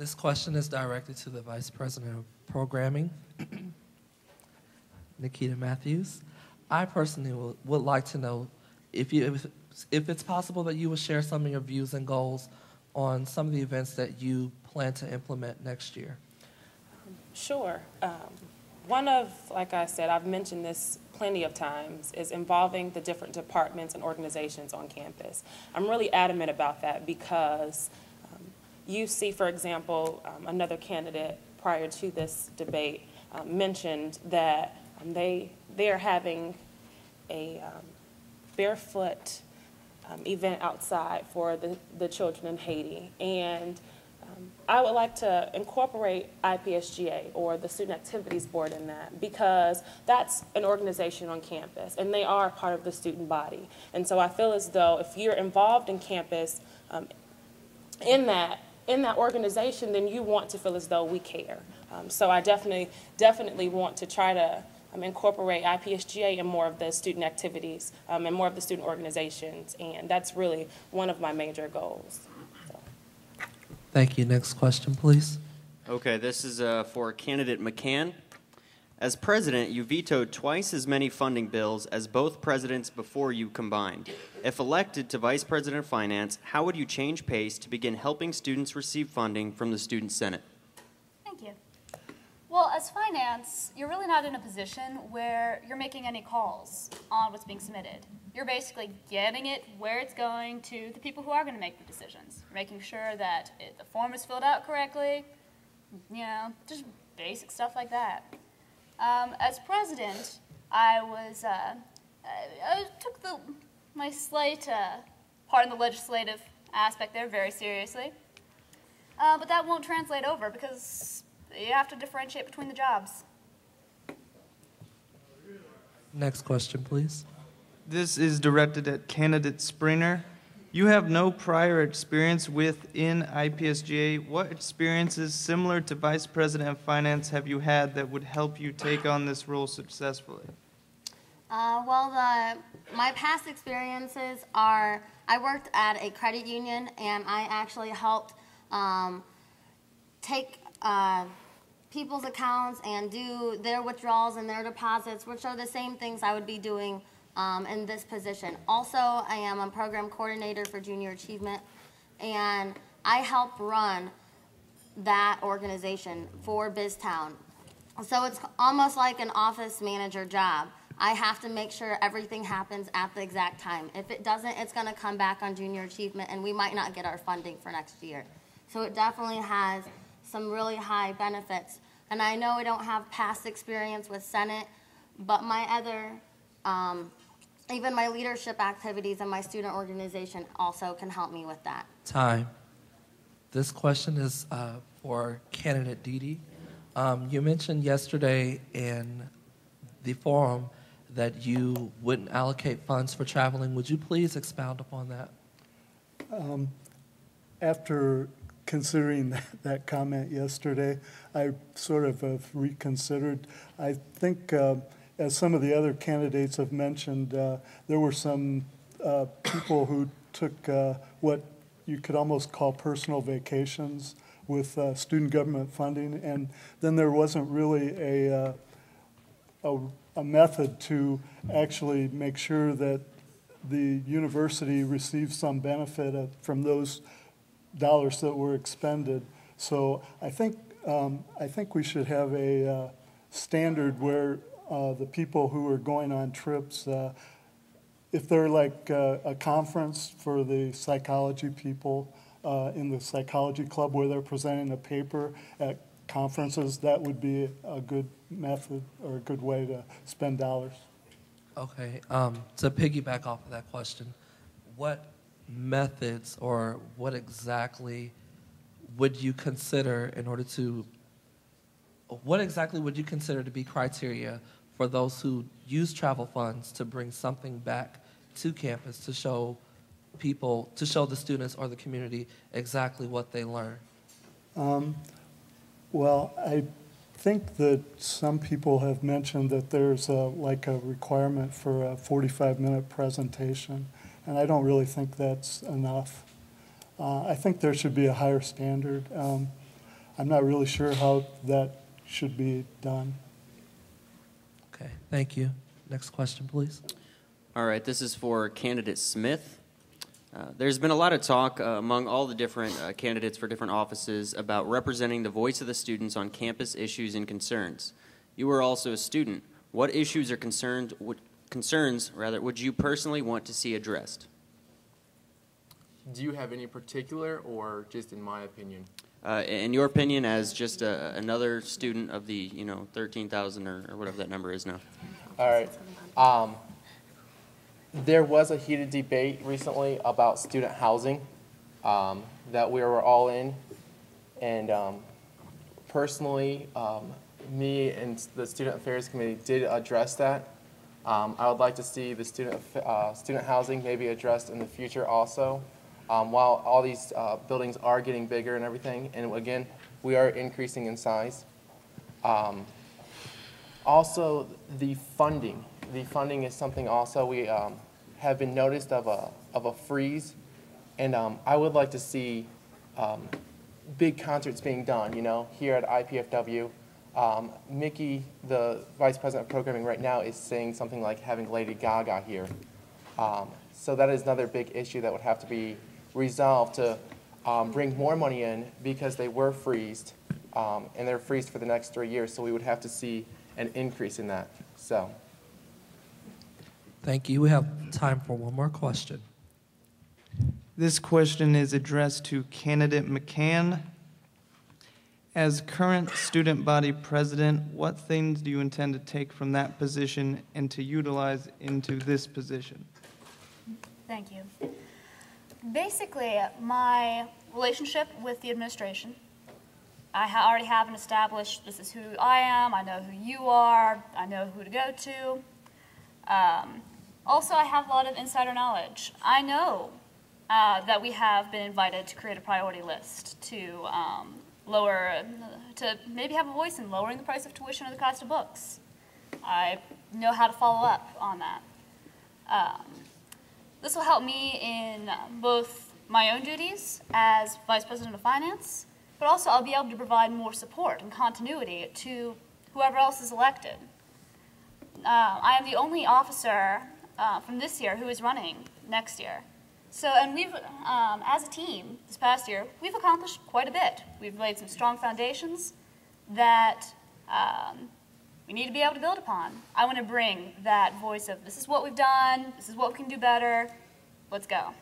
This question is directed to the Vice President of Programming, Nikita Mathews. I personally would like to know if it's possible that you would share some of your views and goals on some of the events that you plan to implement next year. Sure. One of, like I said, I've mentioned this plenty of times, is involving the different departments and organizations on campus. I'm really adamant about that because you see, for example, another candidate prior to this debate mentioned that they are having a barefoot event outside for the children in Haiti. And I would like to incorporate IPSGA or the Student Activities Board in that, because that's an organization on campus and they are part of the student body. And so I feel as though if you're involved in campus in that organization, then you want to feel as though we care. So I definitely want to try to incorporate IPSGA in more of the student activities and more of the student organizations, and that's really one of my major goals. Thank you. Next question, please. Okay, this is for candidate McCann. As president, you vetoed twice as many funding bills as both presidents before you combined. If elected to Vice President of Finance, how would you change pace to begin helping students receive funding from the Student Senate? Thank you. Well, as finance, you're really not in a position where you're making any calls on what's being submitted. You're basically getting it where it's going to the people who are going to make the decisions. You're making sure that the form is filled out correctly, you know, just basic stuff like that. As president, I took my slight part in the legislative aspect there very seriously. But that won't translate over because you have to differentiate between the jobs. Next question, please. This is directed at candidate Springer. You have no prior experience within IPSGA. What experiences similar to Vice President of Finance have you had that would help you take on this role successfully? My past experiences are, I worked at a credit union and I actually helped take people's accounts and do their withdrawals and their deposits, which are the same things I would be doing in this position. Also, I am a program coordinator for Junior Achievement, and I help run that organization for BizTown. So it's almost like an office manager job. I have to make sure everything happens at the exact time. If it doesn't, it's going to come back on Junior Achievement, and we might not get our funding for next year. So it definitely has some really high benefits. And I know I don't have past experience with Senate, but my other even my leadership activities and my student organization also can help me with that. Time. This question is for candidate Deady. You mentioned yesterday in the forum that you wouldn't allocate funds for traveling. Would you please expound upon that? After considering that comment yesterday, I sort of have reconsidered. I think as some of the other candidates have mentioned, there were some people who took what you could almost call personal vacations with student government funding, and then there wasn't really a method to actually make sure that the university received some benefit from those dollars that were expended. So I think we should have a standard where the people who are going on trips, if they're like a conference for the psychology people in the psychology club where they're presenting a paper at conferences, that would be a good method or a good way to spend dollars. Okay, to piggyback off of that question, what methods or what exactly would you consider to be criteria for those who use travel funds to bring something back to campus to show the students or the community exactly what they learn? Well, I think that some people have mentioned that there's like a requirement for a 45-minute presentation, and I don't really think that's enough. I think there should be a higher standard. I'm not really sure how that should be done. Okay, thank you. Next question, please. All right, this is for candidate Smith. There's been a lot of talk among all the different candidates for different offices about representing the voice of the students on campus issues and concerns. You were also a student. What issues or concerns would you personally want to see addressed? Do you have any particular, or just in my opinion? In your opinion, as just another student of the 13,000 or whatever that number is now. All right. There was a heated debate recently about student housing that we were all in, and personally, me and the Student Affairs Committee did address that. I would like to see the student housing maybe addressed in the future also. While all these buildings are getting bigger and everything, and again, we are increasing in size. Also, the funding. The funding is something also we have been noticed of a freeze, and I would like to see big concerts being done, here at IPFW. Niki, the Vice President of Programming right now, is saying something like having Lady Gaga here. So that is another big issue that would have to be resolved to bring more money in, because they were freezed, and they're freezed for the next 3 years, so we would have to see an increase in that. So. Thank you. We have time for one more question. This question is addressed to candidate McCann. As current student body president, what things do you intend to take from that position and to utilize into this position? Thank you. Basically, my relationship with the administration, I already have an established, this is who I am, I know who you are, I know who to go to. Also, I have a lot of insider knowledge. I know that we have been invited to create a priority list to to maybe have a voice in lowering the price of tuition or the cost of books. I know how to follow up on that. This will help me in both my own duties as Vice President of Finance, but also I'll be able to provide more support and continuity to whoever else is elected. I am the only officer from this year who is running next year. So, and we've, as a team, this past year, we've accomplished quite a bit. We've laid some strong foundations that we need to be able to build upon. I want to bring that voice of, this is what we've done, this is what we can do better, let's go.